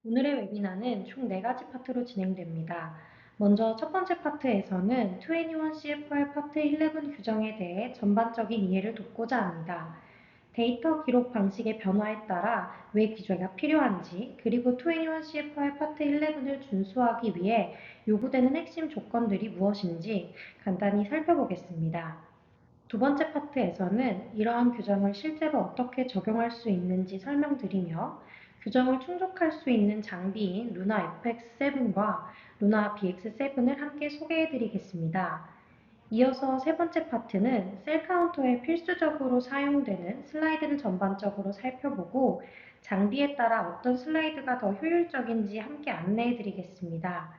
오늘의 웨비나는 총 4가지 파트로 진행됩니다. 먼저 첫 번째 파트에서는 21 CFR 파트 11 규정에 대해 전반적인 이해를 돕고자 합니다. 데이터 기록 방식의 변화에 따라 왜 규제가 필요한지, 그리고 21 CFR 파트 11을 준수하기 위해 요구되는 핵심 조건들이 무엇인지 간단히 살펴보겠습니다. 두 번째 파트에서는 이러한 규정을 실제로 어떻게 적용할 수 있는지 설명드리며 규정을 충족할 수 있는 장비인 루나 FX7과 루나 BX7을 함께 소개해드리겠습니다. 이어서 세 번째 파트는 셀 카운터에 필수적으로 사용되는 슬라이드를 전반적으로 살펴보고 장비에 따라 어떤 슬라이드가 더 효율적인지 함께 안내해드리겠습니다.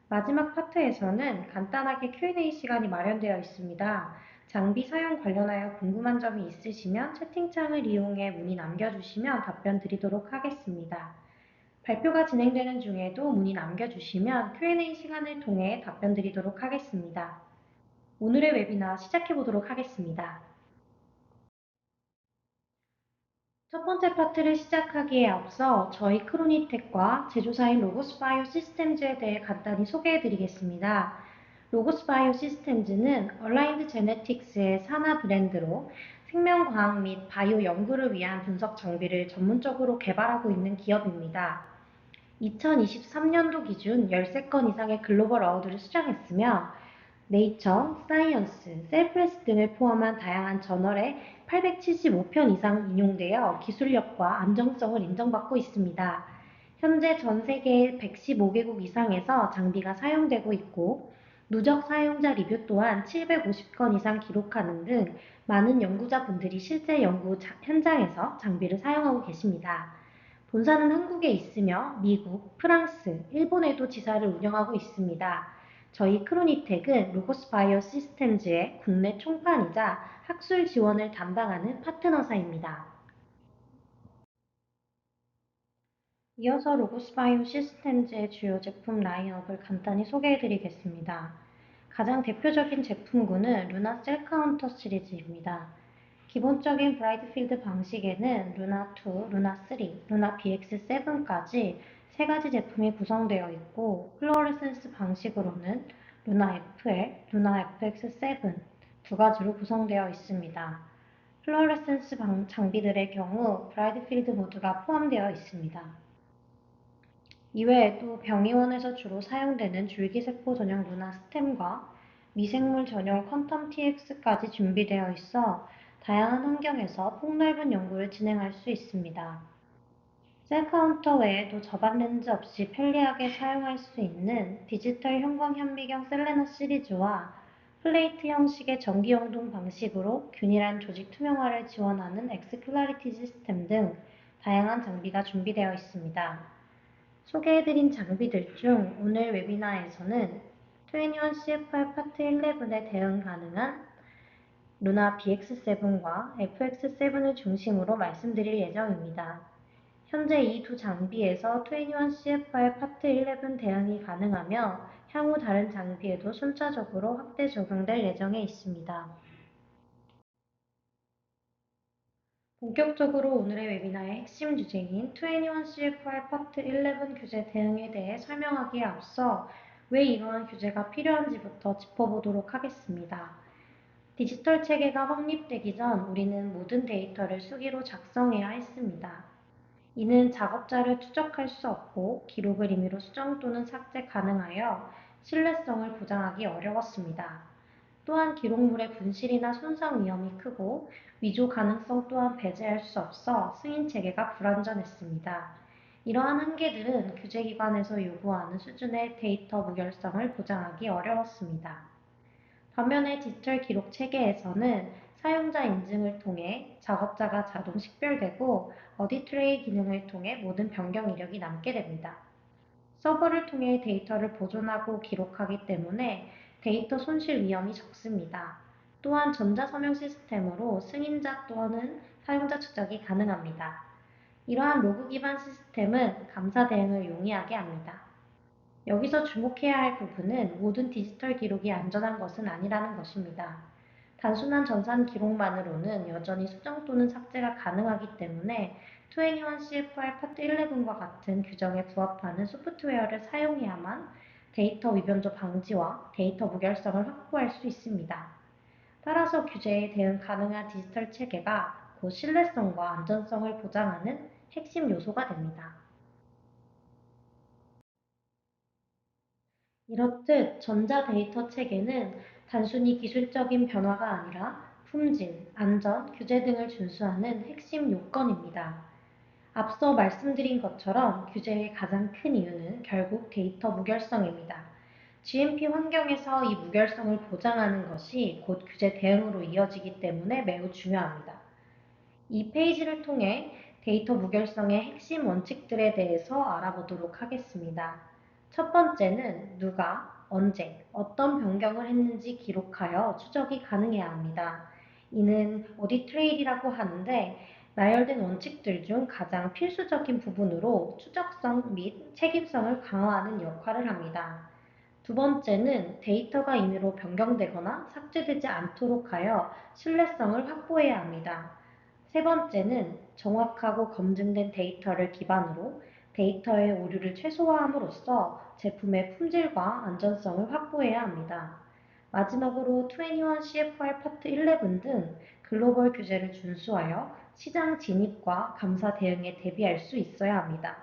마지막 파트에서는 간단하게 Q&A 시간이 마련되어 있습니다. 장비 사용 관련하여 궁금한 점이 있으시면 채팅창을 이용해 문의 남겨주시면 답변 드리도록 하겠습니다. 발표가 진행되는 중에도 문의 남겨주시면 Q&A 시간을 통해 답변 드리도록 하겠습니다. 오늘의 웨비나 시작해 보도록 하겠습니다. 첫 번째 파트를 시작하기에 앞서 저희 크로니텍과 제조사인 로고스 바이오 시스템즈에 대해 간단히 소개해 드리겠습니다. 로고스 바이오 시스템즈는 얼라인드 제네틱스의 산하 브랜드로 생명과학 및 바이오 연구를 위한 분석 장비를 전문적으로 개발하고 있는 기업입니다. 2023년도 기준 13건 이상의 글로벌 어워드를 수상했으며 네이처, 사이언스, 셀프레스 등을 포함한 다양한 저널에 875편 이상 인용되어 기술력과 안정성을 인정받고 있습니다. 현재 전 세계 115개국 이상에서 장비가 사용되고 있고 누적 사용자 리뷰 또한 750건 이상 기록하는 등 많은 연구자분들이 실제 연구 현장에서 장비를 사용하고 계십니다. 본사는 한국에 있으며 미국, 프랑스, 일본에도 지사를 운영하고 있습니다. 저희 크로니텍은 로고스 바이오 시스템즈의 국내 총판이자 학술 지원을 담당하는 파트너사입니다. 이어서 로고스 바이오 시스템즈의 주요 제품 라인업을 간단히 소개해드리겠습니다. 가장 대표적인 제품군은 루나 셀 카운터 시리즈입니다. 기본적인 브라이트 필드 방식에는 루나2, 루나3, 루나 BX7까지 세 가지 제품이 구성되어 있고 플로어레센스 방식으로는 루나 FL, 루나 FX7 두 가지로 구성되어 있습니다. 플로어레센스 장비들의 경우 브라이트 필드 모드가 포함되어 있습니다. 이외에도 병의원에서 주로 사용되는 줄기세포 전용 루나 스템과 미생물 전용 퀀텀 TX까지 준비되어 있어 다양한 환경에서 폭넓은 연구를 진행할 수 있습니다. 셀 카운터 외에도 저반 렌즈 없이 편리하게 사용할 수 있는 디지털 형광 현미경 셀레나 시리즈와 플레이트 형식의 전기 영동 방식으로 균일한 조직 투명화를 지원하는 엑스 클라리티 시스템 등 다양한 장비가 준비되어 있습니다. 소개해드린 장비들 중 오늘 웨비나에서는 21 CFR 파트 11에 대응 가능한 루나 BX7과 FX7을 중심으로 말씀드릴 예정입니다. 현재 이 두 장비에서 21 CFR 파트 11 대응이 가능하며 향후 다른 장비에도 순차적으로 확대 적용될 예정에 있습니다. 본격적으로 오늘의 웨비나의 핵심 주제인 21 CFR 파트 11 규제 대응에 대해 설명하기에 앞서 왜 이러한 규제가 필요한지부터 짚어보도록 하겠습니다. 디지털 체계가 확립되기 전 우리는 모든 데이터를 수기로 작성해야 했습니다. 이는 작업자를 추적할 수 없고 기록을 임의로 수정 또는 삭제 가능하여 신뢰성을 보장하기 어려웠습니다. 또한 기록물의 분실이나 손상 위험이 크고 위조 가능성 또한 배제할 수 없어 승인 체계가 불완전했습니다. 이러한 한계들은 규제기관에서 요구하는 수준의 데이터 무결성을 보장하기 어려웠습니다. 반면에 디지털 기록 체계에서는 사용자 인증을 통해 작업자가 자동 식별되고 어디 트레이 기능을 통해 모든 변경 이력이 남게 됩니다. 서버를 통해 데이터를 보존하고 기록하기 때문에 데이터 손실 위험이 적습니다. 또한 전자서명 시스템으로 승인자 또는 사용자 추적이 가능합니다. 이러한 로그 기반 시스템은 감사 대응을 용이하게 합니다. 여기서 주목해야 할 부분은 모든 디지털 기록이 안전한 것은 아니라는 것입니다. 단순한 전산 기록만으로는 여전히 수정 또는 삭제가 가능하기 때문에 21 CFR 파트 11과 같은 규정에 부합하는 소프트웨어를 사용해야만 데이터 위변조 방지와 데이터 무결성을 확보할 수 있습니다. 따라서 규제에 대응 가능한 디지털 체계가 곧 신뢰성과 안전성을 보장하는 핵심 요소가 됩니다. 이렇듯 전자데이터 체계는 단순히 기술적인 변화가 아니라 품질, 안전, 규제 등을 준수하는 핵심 요건입니다. 앞서 말씀드린 것처럼 규제의 가장 큰 이유는 결국 데이터 무결성입니다. GMP 환경에서 이 무결성을 보장하는 것이 곧 규제 대응으로 이어지기 때문에 매우 중요합니다. 이 페이지를 통해 데이터 무결성의 핵심 원칙들에 대해서 알아보도록 하겠습니다. 첫 번째는 누가, 언제, 어떤 변경을 했는지 기록하여 추적이 가능해야 합니다. 이는 오디트 트레일이라고 하는데 나열된 원칙들 중 가장 필수적인 부분으로 추적성 및 책임성을 강화하는 역할을 합니다. 두 번째는 데이터가 임의로 변경되거나 삭제되지 않도록 하여 신뢰성을 확보해야 합니다. 세 번째는 정확하고 검증된 데이터를 기반으로 데이터의 오류를 최소화함으로써 제품의 품질과 안전성을 확보해야 합니다. 마지막으로 21 CFR 파트 11 등 글로벌 규제를 준수하여 시장 진입과 감사 대응에 대비할 수 있어야 합니다.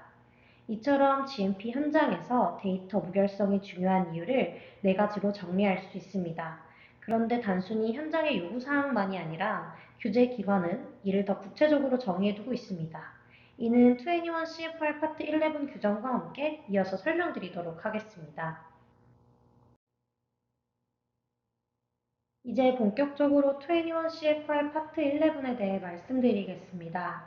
이처럼 GMP 현장에서 데이터 무결성이 중요한 이유를 네 가지로 정리할 수 있습니다. 그런데 단순히 현장의 요구사항만이 아니라 규제기관은 이를 더 구체적으로 정의해두고 있습니다. 이는 21 CFR 파트 11 규정과 함께 이어서 설명드리도록 하겠습니다. 이제 본격적으로 21 CFR 파트 11에 대해 말씀드리겠습니다.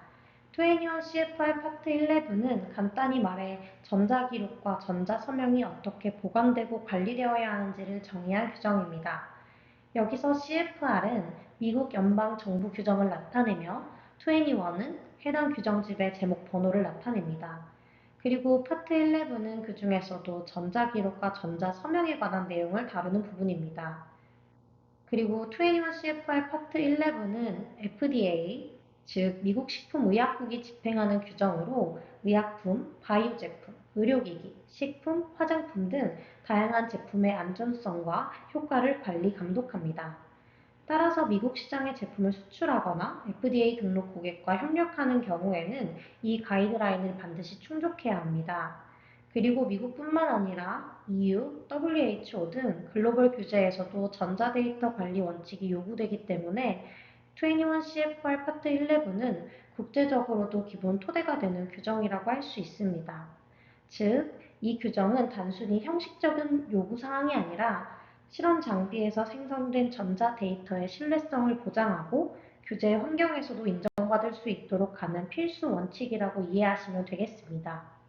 21 CFR 파트 11은 간단히 말해 전자기록과 전자서명이 어떻게 보관되고 관리되어야 하는지를 정의한 규정입니다. 여기서 CFR은 미국 연방정부 규정을 나타내며 21은 해당 규정집의 제목 번호를 나타냅니다. 그리고 파트 11은 그 중에서도 전자기록과 전자서명에 관한 내용을 다루는 부분입니다. 그리고 21 CFR 파트 11은 FDA, 즉 미국 식품의약국이 집행하는 규정으로 의약품, 바이오 제품, 의료기기, 식품, 화장품 등 다양한 제품의 안전성과 효과를 관리 감독합니다. 따라서 미국 시장에 제품을 수출하거나 FDA 등록 고객과 협력하는 경우에는 이 가이드라인을 반드시 충족해야 합니다. 그리고 미국뿐만 아니라 EU, WHO 등 글로벌 규제에서도 전자데이터 관리 원칙이 요구되기 때문에 21 CFR 파트 11은 국제적으로도 기본 토대가 되는 규정이라고 할 수 있습니다. 즉, 이 규정은 단순히 형식적인 요구사항이 아니라 실험 장비에서 생성된 전자데이터의 신뢰성을 보장하고 규제 환경에서도 인정받을 수 있도록 하는 필수 원칙이라고 이해하시면 되겠습니다.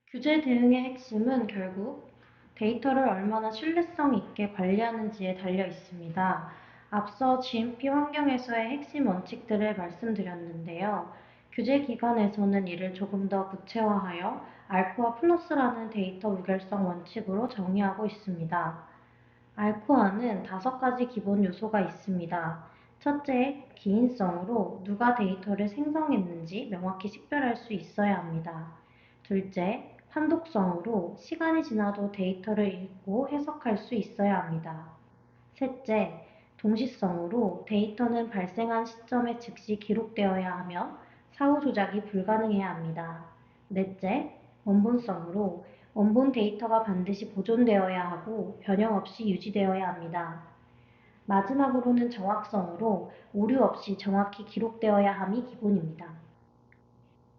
규제 대응의 핵심은 결국 데이터를 얼마나 신뢰성 있게 관리하는지에 달려 있습니다. 앞서 GMP 환경에서의 핵심 원칙들을 말씀드렸는데요. 규제 기관에서는 이를 조금 더 구체화하여 알코아 플러스라는 데이터 무결성 원칙으로 정의하고 있습니다. 알코아는 5가지 기본 요소가 있습니다. 첫째, 기인성으로 누가 데이터를 생성했는지 명확히 식별할 수 있어야 합니다. 둘째, 판독성으로 시간이 지나도 데이터를 읽고 해석할 수 있어야 합니다. 셋째, 동시성으로 데이터는 발생한 시점에 즉시 기록되어야 하며 사후 조작이 불가능해야 합니다. 넷째, 원본성으로 원본 데이터가 반드시 보존되어야 하고 변형 없이 유지되어야 합니다. 마지막으로는 정확성으로 오류 없이 정확히 기록되어야 함이 기본입니다.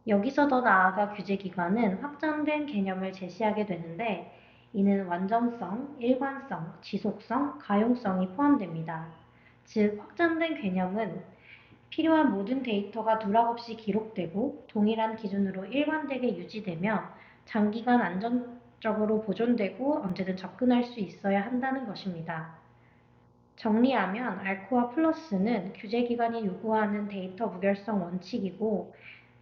여기서 더 나아가 규제기관은 확장된 개념을 제시하게 되는데 이는 완전성, 일관성, 지속성, 가용성이 포함됩니다. 즉, 확장된 개념은 필요한 모든 데이터가 누락 없이 기록되고 동일한 기준으로 일관되게 유지되며 장기간 안정적으로 보존되고 언제든 접근할 수 있어야 한다는 것입니다. 정리하면 알코아 플러스는 규제기관이 요구하는 데이터 무결성 원칙이고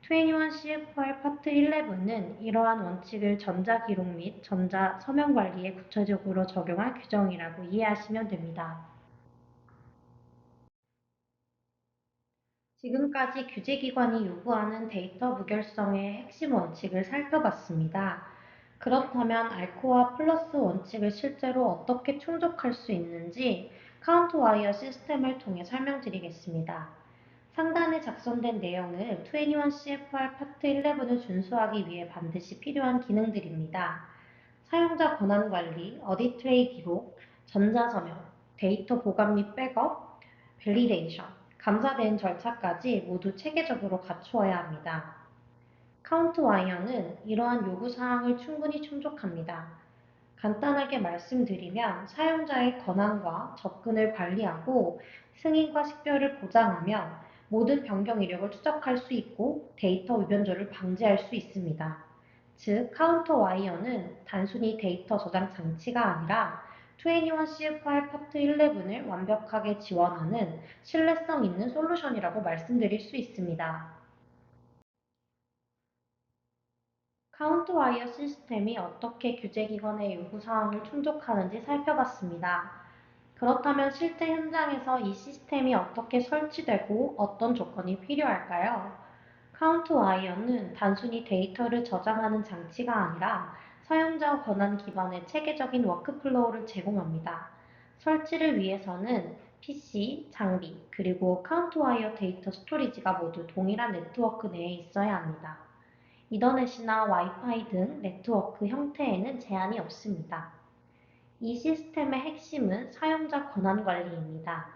21 CFR 파트 11은 이러한 원칙을 전자기록 및 전자서명 관리에 구체적으로 적용한 규정이라고 이해하시면 됩니다. 지금까지 규제기관이 요구하는 데이터 무결성의 핵심 원칙을 살펴봤습니다. 그렇다면 알코와 플러스 원칙을 실제로 어떻게 충족할 수 있는지 카운트 와이어 시스템을 통해 설명드리겠습니다. 상단에 작성된 내용은 21CFR 파트 11을 준수하기 위해 반드시 필요한 기능들입니다. 사용자 권한 관리, 어디 트레이 기록, 전자서명, 데이터 보관 및 백업, 밸리데이션, 감사 대응 절차까지 모두 체계적으로 갖추어야 합니다. 카운트 와이어는 이러한 요구사항을 충분히 충족합니다. 간단하게 말씀드리면 사용자의 권한과 접근을 관리하고 승인과 식별을 보장하며 모든 변경 이력을 추적할 수 있고 데이터 위변조를 방지할 수 있습니다. 즉, 카운터 와이어는 단순히 데이터 저장 장치가 아니라 21CFR 파트 11을 완벽하게 지원하는 신뢰성 있는 솔루션이라고 말씀드릴 수 있습니다. 카운트 와이어 시스템이 어떻게 규제기관의 요구사항을 충족하는지 살펴봤습니다. 그렇다면 실제 현장에서 이 시스템이 어떻게 설치되고 어떤 조건이 필요할까요? 카운트 와이어는 단순히 데이터를 저장하는 장치가 아니라 사용자 권한 기반의 체계적인 워크플로우를 제공합니다. 설치를 위해서는 PC, 장비, 그리고 카운트 와이어 데이터 스토리지가 모두 동일한 네트워크 내에 있어야 합니다. 이더넷이나 와이파이 등 네트워크 형태에는 제한이 없습니다. 이 시스템의 핵심은 사용자 권한 관리입니다.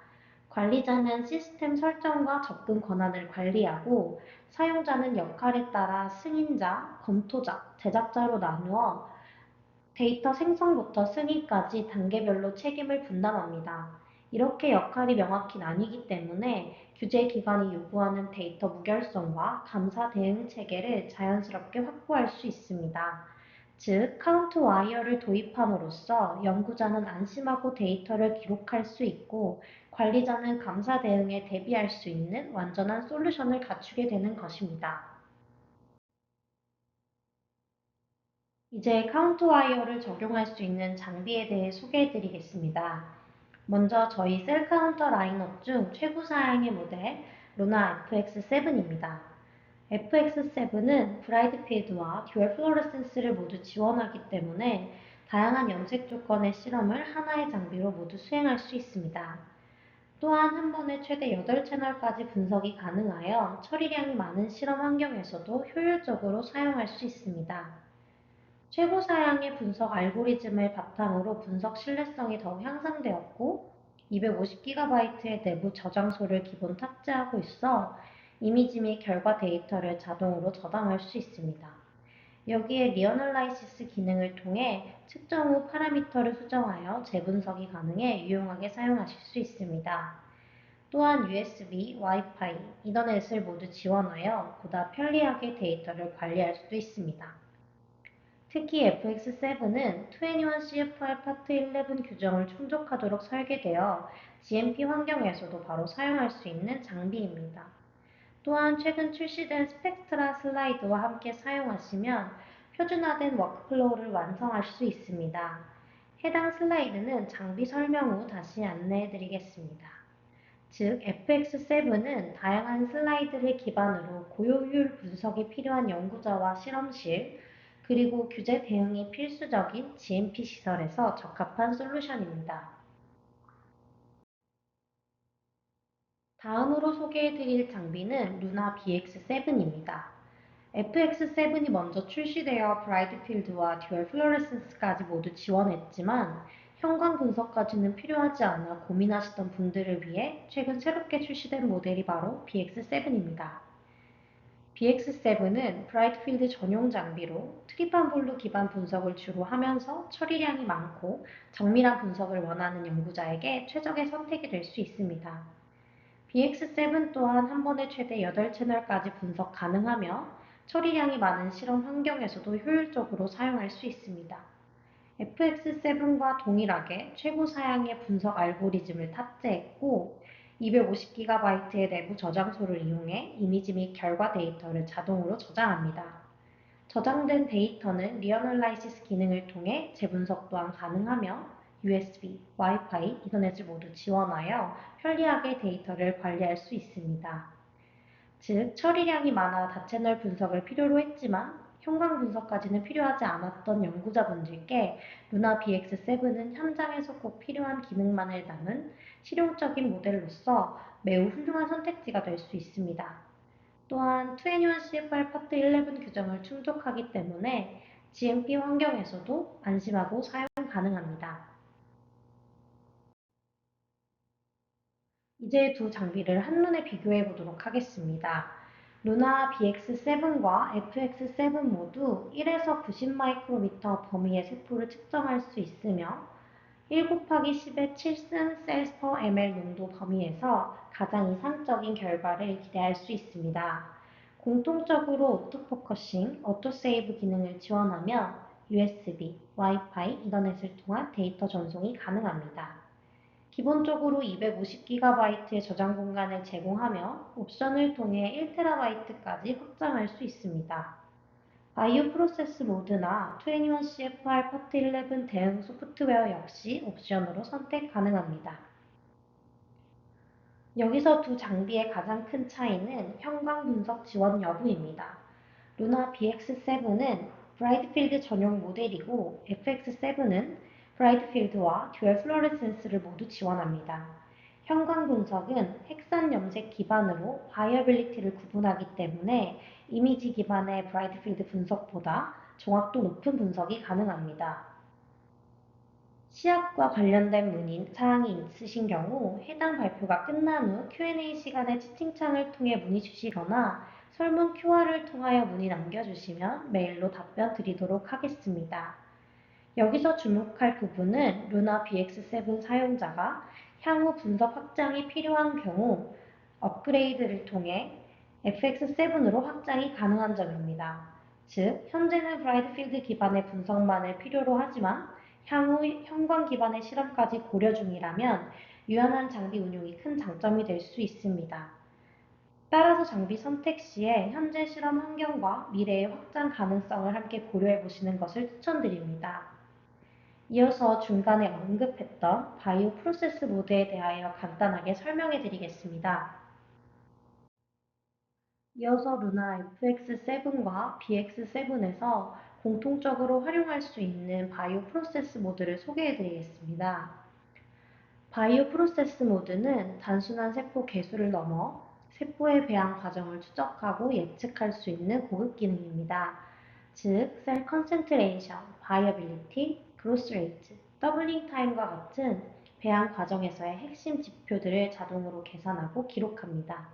관리자는 시스템 설정과 접근 권한을 관리하고 사용자는 역할에 따라 승인자, 검토자, 제작자로 나누어 데이터 생성부터 승인까지 단계별로 책임을 분담합니다. 이렇게 역할이 명확히 나뉘기 때문에 규제 기관이 요구하는 데이터 무결성과 감사 대응 체계를 자연스럽게 확보할 수 있습니다. 즉, 카운트 와이어를 도입함으로써 연구자는 안심하고 데이터를 기록할 수 있고 관리자는 감사 대응에 대비할 수 있는 완전한 솔루션을 갖추게 되는 것입니다. 이제 카운트 와이어를 적용할 수 있는 장비에 대해 소개해 드리겠습니다. 먼저 저희 셀 카운터 라인업 중 최고 사양의 모델 루나 FX7입니다. FX7은 브라이트 필드와 듀얼 플로레센스를 모두 지원하기 때문에 다양한 염색 조건의 실험을 하나의 장비로 모두 수행할 수 있습니다. 또한 한 번에 최대 8채널까지 분석이 가능하여 처리량이 많은 실험 환경에서도 효율적으로 사용할 수 있습니다. 최고 사양의 분석 알고리즘을 바탕으로 분석 신뢰성이 더욱 향상되었고 250GB의 내부 저장소를 기본 탑재하고 있어 이미지 및 결과 데이터를 자동으로 저장할 수 있습니다. 여기에 리어널라이시스 기능을 통해 측정 후 파라미터를 수정하여 재분석이 가능해 유용하게 사용하실 수 있습니다. 또한 USB, 와이파이, 이더넷을 모두 지원하여 보다 편리하게 데이터를 관리할 수도 있습니다. 특히 FX7은 21CFR 파트 11 규정을 충족하도록 설계되어 GMP 환경에서도 바로 사용할 수 있는 장비입니다. 또한 최근 출시된 스펙트라 슬라이드와 함께 사용하시면 표준화된 워크플로우를 완성할 수 있습니다. 해당 슬라이드는 장비 설명 후 다시 안내해 드리겠습니다. 즉, FX7은 다양한 슬라이드를 기반으로 고효율 분석이 필요한 연구자와 실험실, 그리고 규제 대응이 필수적인 GMP 시설에서 적합한 솔루션입니다. 다음으로 소개해드릴 장비는 루나 BX7입니다. FX7이 먼저 출시되어 브라이트 필드와 듀얼 플로레센스까지 모두 지원했지만 형광 분석까지는 필요하지 않아 고민하시던 분들을 위해 최근 새롭게 출시된 모델이 바로 BX7입니다. BX7은 브라이트 필드 전용 장비로 트리판 볼루 기반 분석을 주로 하면서 처리량이 많고 정밀한 분석을 원하는 연구자에게 최적의 선택이 될 수 있습니다. BX7 또한 한 번에 최대 8채널까지 분석 가능하며 처리량이 많은 실험 환경에서도 효율적으로 사용할 수 있습니다. FX7과 동일하게 최고 사양의 분석 알고리즘을 탑재했고 250GB의 내부 저장소를 이용해 이미지 및 결과 데이터를 자동으로 저장합니다. 저장된 데이터는 리어널라이시스 기능을 통해 재분석 또한 가능하며 USB, 와이파이, 이더넷을 모두 지원하여 편리하게 데이터를 관리할 수 있습니다. 즉, 처리량이 많아 다채널 분석을 필요로 했지만 형광 분석까지는 필요하지 않았던 연구자분들께 루나 BX7은 현장에서 꼭 필요한 기능만을 담은 실용적인 모델로서 매우 훌륭한 선택지가 될 수 있습니다. 또한 21CFR 파트 11 규정을 충족하기 때문에 GMP 환경에서도 안심하고 사용 가능합니다. 이제 두 장비를 한눈에 비교해 보도록 하겠습니다. 루나 BX7과 FX7 모두 1에서 90 마이크로미터 범위의 세포를 측정할 수 있으며 1 곱하기 10의 7승 셀스 퍼 ml 농도 범위에서 가장 이상적인 결과를 기대할 수 있습니다. 공통적으로 오토포커싱, 오토세이브 기능을 지원하며 USB, 와이파이, 인터넷을 통한 데이터 전송이 가능합니다. 기본적으로 250GB의 저장 공간을 제공하며 옵션을 통해 1TB까지 확장할 수 있습니다. 바이오 프로세스 모드나 21CFR 파트 11 대응 소프트웨어 역시 옵션으로 선택 가능합니다. 여기서 두 장비의 가장 큰 차이는 형광 분석 지원 여부입니다. 루나 BX7은 브라이트필드 전용 모델이고 FX7은 브라이트필드와 듀얼 플로레센스를 모두 지원합니다. 형광 분석은 핵산 염색 기반으로 바이어빌리티를 구분하기 때문에 이미지 기반의 브라이트필드 분석보다 정확도 높은 분석이 가능합니다. 시약과 관련된 사항이 있으신 경우 해당 발표가 끝난 후 Q&A 시간에 채팅창을 통해 문의 주시거나 설문 QR을 통하여 문의 남겨주시면 메일로 답변 드리도록 하겠습니다. 여기서 주목할 부분은 루나 BX7 사용자가 향후 분석 확장이 필요한 경우 업그레이드를 통해 FX7으로 확장이 가능한 점입니다. 즉, 현재는 브라이트필드 기반의 분석만을 필요로 하지만 향후 형광 기반의 실험까지 고려 중이라면 유연한 장비 운용이 큰 장점이 될 수 있습니다. 따라서 장비 선택 시에 현재 실험 환경과 미래의 확장 가능성을 함께 고려해 보시는 것을 추천드립니다. 이어서 중간에 언급했던 바이오 프로세스 모드에 대하여 간단하게 설명해 드리겠습니다. 이어서 루나 FX7과 BX7에서 공통적으로 활용할 수 있는 바이오 프로세스 모드를 소개해 드리겠습니다. 바이오 프로세스 모드는 단순한 세포 개수를 넘어 세포의 배양 과정을 추적하고 예측할 수 있는 고급 기능입니다. 즉, 셀 컨센트레이션, 바이어빌리티, 그로스 레이트, 더블링 타임과 같은 배양 과정에서의 핵심 지표들을 자동으로 계산하고 기록합니다.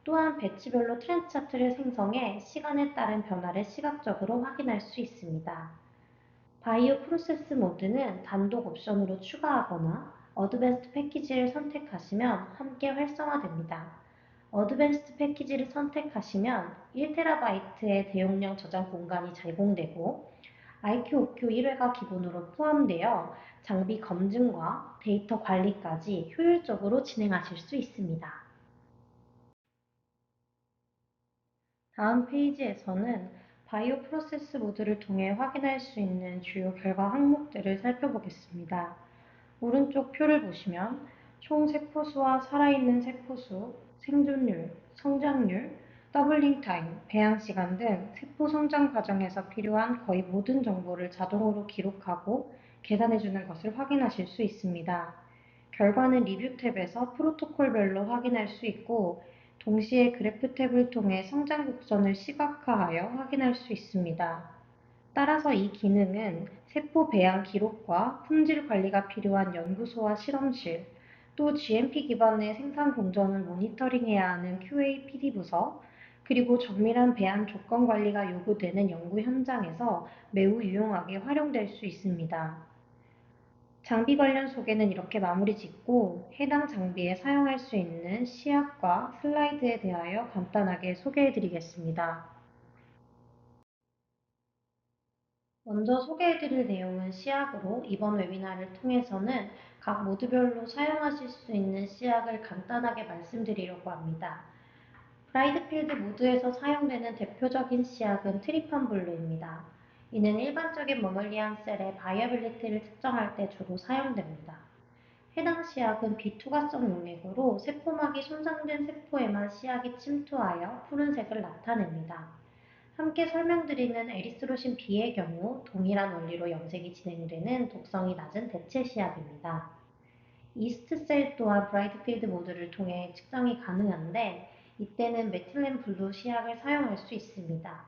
또한 배치별로 트렌드 차트를 생성해 시간에 따른 변화를 시각적으로 확인할 수 있습니다. 바이오 프로세스 모드는 단독 옵션으로 추가하거나 어드밴스드 패키지를 선택하시면 함께 활성화됩니다. 어드밴스드 패키지를 선택하시면 1TB의 대용량 저장 공간이 제공되고 IQ, OQ 1회가 기본으로 포함되어 장비 검증과 데이터 관리까지 효율적으로 진행하실 수 있습니다. 다음 페이지에서는 바이오 프로세스 모드를 통해 확인할 수 있는 주요 결과 항목들을 살펴보겠습니다. 오른쪽 표를 보시면 총 세포수와 살아있는 세포수, 생존율, 성장률, 더블링 타임, 배양 시간 등 세포 성장 과정에서 필요한 거의 모든 정보를 자동으로 기록하고 계산해 주는 것을 확인하실 수 있습니다. 결과는 리뷰 탭에서 프로토콜별로 확인할 수 있고 동시에 그래프 탭을 통해 성장 곡선을 시각화하여 확인할 수 있습니다. 따라서 이 기능은 세포 배양 기록과 품질 관리가 필요한 연구소와 실험실, 또 GMP 기반의 생산 공정을 모니터링해야 하는 QA, PD 부서, 그리고 정밀한 배양 조건 관리가 요구되는 연구 현장에서 매우 유용하게 활용될 수 있습니다. 장비 관련 소개는 이렇게 마무리 짓고 해당 장비에 사용할 수 있는 시약과 슬라이드에 대하여 간단하게 소개해 드리겠습니다. 먼저 소개해 드릴 내용은 시약으로 이번 웨비나를 통해서는 각 모드별로 사용하실 수 있는 시약을 간단하게 말씀드리려고 합니다. 브라이트필드 모드에서 사용되는 대표적인 시약은 트리판블루입니다. 이는 일반적인 머멀리안 셀의 바이어빌리티를 측정할 때 주로 사용됩니다. 해당 시약은 비투과성 용액으로 세포막이 손상된 세포에만 시약이 침투하여 푸른색을 나타냅니다. 함께 설명드리는 에리스로신 B의 경우 동일한 원리로 염색이 진행되는 독성이 낮은 대체 시약입니다. 이스트셀 또한 브라이트필드 모드를 통해 측정이 가능한데 이때는 메틸렌 블루 시약을 사용할 수 있습니다.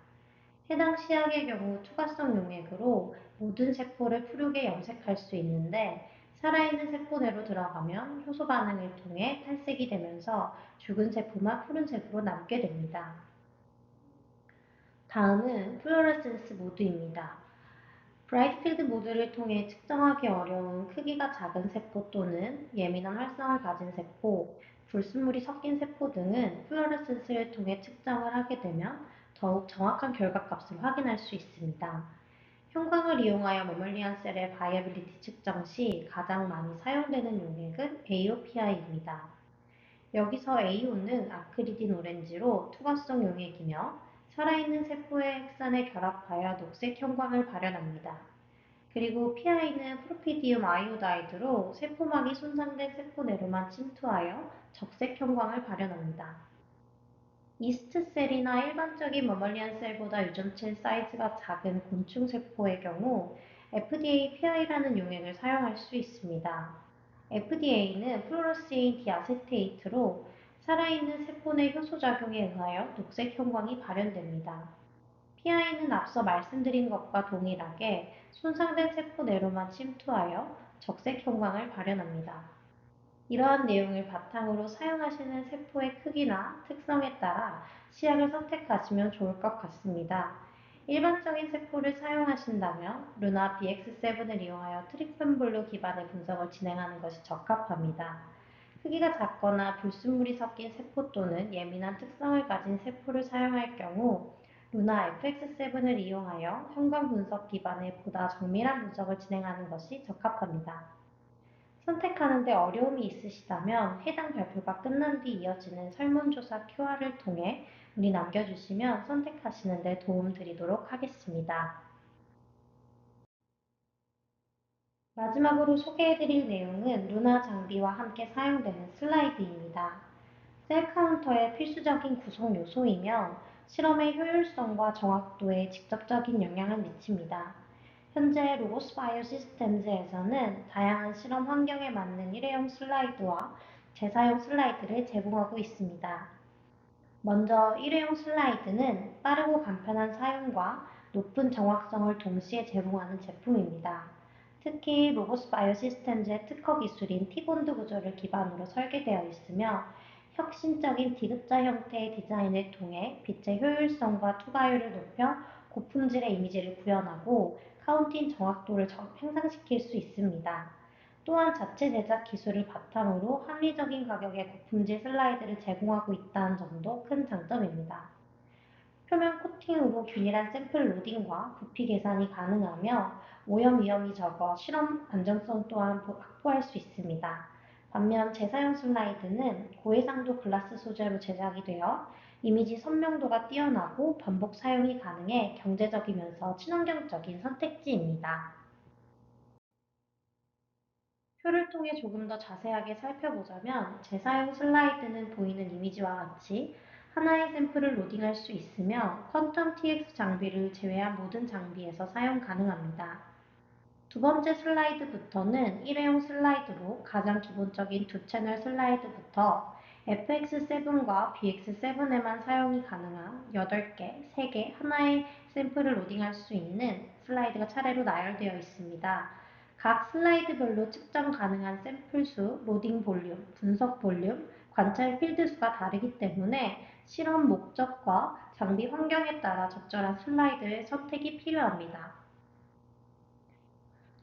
해당 시약의 경우 투과성 용액으로 모든 세포를 푸르게 염색할 수 있는데 살아있는 세포 내로 들어가면 효소 반응을 통해 탈색이 되면서 죽은 세포만 푸른색으로 남게 됩니다. 다음은 플로레센스 모드입니다. 브라이트필드 모드를 통해 측정하기 어려운 크기가 작은 세포 또는 예민한 활성을 가진 세포, 불순물이 섞인 세포 등은 플로레센스를 통해 측정을 하게 되면 더욱 정확한 결과값을 확인할 수 있습니다. 형광을 이용하여 머멀리안 셀의 바이어빌리티 측정 시 가장 많이 사용되는 용액은 AOPI입니다. 여기서 AO는 아크리딘 오렌지로 투과성 용액이며 살아있는 세포의 핵산에 결합하여 녹색 형광을 발현합니다. 그리고 PI는 프로피디움 아이오다이드로 세포막이 손상된 세포 내로만 침투하여 적색 형광을 발현합니다. 이스트셀이나 일반적인 머멀리안 셀보다 유전체 사이즈가 작은 곤충 세포의 경우 FDA PI라는 용액을 사용할 수 있습니다. FDA는 플로러세인 디아세테이트로 살아있는 세포 내 효소작용에 의하여 녹색 형광이 발현됩니다. PI는 앞서 말씀드린 것과 동일하게 손상된 세포 내로만 침투하여 적색 형광을 발현합니다. 이러한 내용을 바탕으로 사용하시는 세포의 크기나 특성에 따라 시약을 선택하시면 좋을 것 같습니다. 일반적인 세포를 사용하신다면 루나 BX7을 이용하여 트리펜블루 기반의 분석을 진행하는 것이 적합합니다. 크기가 작거나 불순물이 섞인 세포 또는 예민한 특성을 가진 세포를 사용할 경우 루나 FX7을 이용하여 형광 분석 기반의 보다 정밀한 분석을 진행하는 것이 적합합니다. 선택하는 데 어려움이 있으시다면 해당 발표가 끝난 뒤 이어지는 설문조사 QR을 통해 문의 남겨주시면 선택하시는 데 도움 드리도록 하겠습니다. 마지막으로 소개해드릴 내용은 루나 장비와 함께 사용되는 슬라이드입니다. 셀 카운터의 필수적인 구성 요소이며 실험의 효율성과 정확도에 직접적인 영향을 미칩니다. 현재 로보스 바이오 시스템즈에서는 다양한 실험 환경에 맞는 일회용 슬라이드와 재사용 슬라이드를 제공하고 있습니다. 먼저 일회용 슬라이드는 빠르고 간편한 사용과 높은 정확성을 동시에 제공하는 제품입니다. 특히 로보스 바이오 시스템즈의 특허 기술인 T본드 구조를 기반으로 설계되어 있으며 혁신적인 디귿자 형태의 디자인을 통해 빛의 효율성과 투과율을 높여 고품질의 이미지를 구현하고 카운팅 정확도를 향상시킬 수 있습니다. 또한 자체 제작 기술을 바탕으로 합리적인 가격의 고품질 슬라이드를 제공하고 있다는 점도 큰 장점입니다. 표면 코팅으로 균일한 샘플 로딩과 부피 계산이 가능하며 오염 위험이 적어 실험 안정성 또한 확보할 수 있습니다. 반면 재사용 슬라이드는 고해상도 글라스 소재로 제작이 되어 이미지 선명도가 뛰어나고 반복 사용이 가능해 경제적이면서 친환경적인 선택지입니다. 표를 통해 조금 더 자세하게 살펴보자면 재사용 슬라이드는 보이는 이미지와 같이 하나의 샘플을 로딩할 수 있으며 퀀텀 TX 장비를 제외한 모든 장비에서 사용 가능합니다. 두 번째 슬라이드부터는 일회용 슬라이드로 가장 기본적인 두 채널 슬라이드부터 FX7과 BX7에만 사용이 가능한 8개, 3개, 하나의 샘플을 로딩할 수 있는 슬라이드가 차례로 나열되어 있습니다. 각 슬라이드별로 측정 가능한 샘플 수, 로딩 볼륨, 분석 볼륨, 관찰 필드 수가 다르기 때문에 실험 목적과 장비 환경에 따라 적절한 슬라이드의 선택이 필요합니다.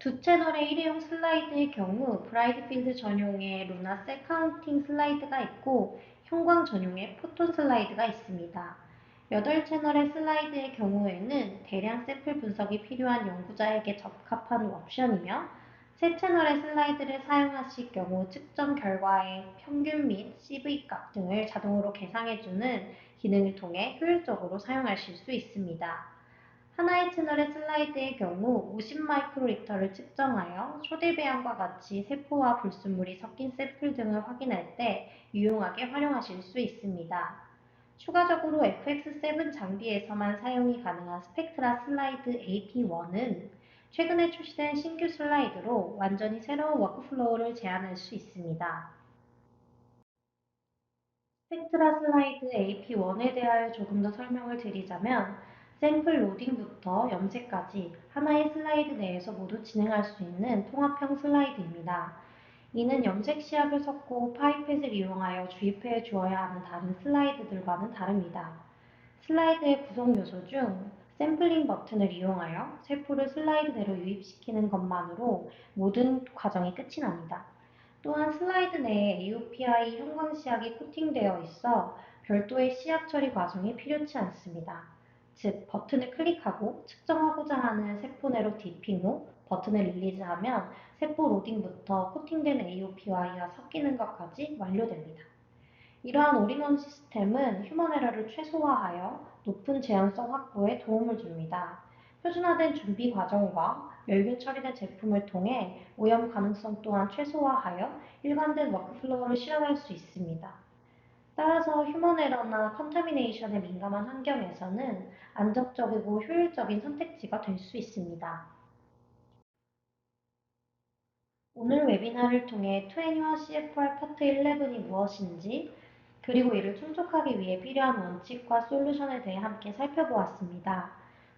두 채널의 일회용 슬라이드의 경우 브라이트필드 전용의 루나 셀 카운팅 슬라이드가 있고 형광 전용의 포톤 슬라이드가 있습니다. 8채널의 슬라이드의 경우에는 대량 샘플 분석이 필요한 연구자에게 적합한 옵션이며 3채널의 슬라이드를 사용하실 경우 측정 결과의 평균 및 CV값 등을 자동으로 계상해주는 기능을 통해 효율적으로 사용하실 수 있습니다. 하나의 채널의 슬라이드의 경우 50마이크로리터를 측정하여 초대 배양과 같이 세포와 불순물이 섞인 샘플 등을 확인할 때 유용하게 활용하실 수 있습니다. 추가적으로 FX7 장비에서만 사용이 가능한 스펙트라 슬라이드 AP1은 최근에 출시된 신규 슬라이드로 완전히 새로운 워크플로우를 제안할 수 있습니다. 스펙트라 슬라이드 AP1에 대하여 조금 더 설명을 드리자면 샘플 로딩부터 염색까지 하나의 슬라이드 내에서 모두 진행할 수 있는 통합형 슬라이드입니다. 이는 염색 시약을 섞고 파이펫을 이용하여 주입해 주어야 하는 다른 슬라이드들과는 다릅니다. 슬라이드의 구성 요소 중 샘플링 버튼을 이용하여 세포를 슬라이드 내로 유입시키는 것만으로 모든 과정이 끝이 납니다. 또한 슬라이드 내에 AOPI 형광 시약이 코팅되어 있어 별도의 시약 처리 과정이 필요치 않습니다. 즉, 버튼을 클릭하고 측정하고자 하는 세포 내로 디핑 후 버튼을 릴리즈하면 세포 로딩부터 코팅된 AOPI와 섞이는 것까지 완료됩니다. 이러한 올인원 시스템은 휴먼 에러를 최소화하여 높은 재현성 확보에 도움을 줍니다. 표준화된 준비 과정과 멸균 처리된 제품을 통해 오염 가능성 또한 최소화하여 일관된 워크플로우를 실현할 수 있습니다. 따라서 휴먼 에러나 컨타미네이션에 민감한 환경에서는 안정적이고 효율적인 선택지가 될 수 있습니다. 오늘 웨비나를 통해 21 CFR 파트 11이 무엇인지, 그리고 이를 충족하기 위해 필요한 원칙과 솔루션에 대해 함께 살펴보았습니다.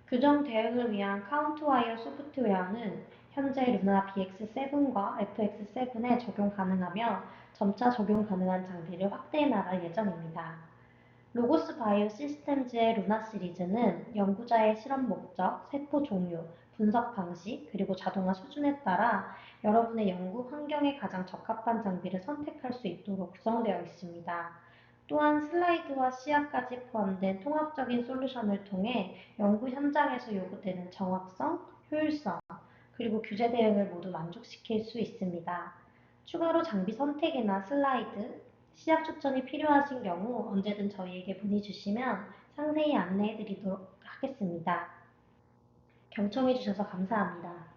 규정 대응을 위한 카운트와이어 소프트웨어는 현재 루나 BX7과 FX7에 적용 가능하며 점차 적용 가능한 장비를 확대해 나갈 예정입니다. 로고스 바이오 시스템즈의 루나 시리즈는 연구자의 실험 목적, 세포 종류, 분석 방식, 그리고 자동화 수준에 따라 여러분의 연구 환경에 가장 적합한 장비를 선택할 수 있도록 구성되어 있습니다. 또한 슬라이드와 시야까지 포함된 통합적인 솔루션을 통해 연구 현장에서 요구되는 정확성, 효율성, 그리고 규제 대응을 모두 만족시킬 수 있습니다. 추가로 장비 선택이나 슬라이드, 시약 추천이 필요하신 경우 언제든 저희에게 문의 주시면 상세히 안내해 드리도록 하겠습니다. 경청해 주셔서 감사합니다.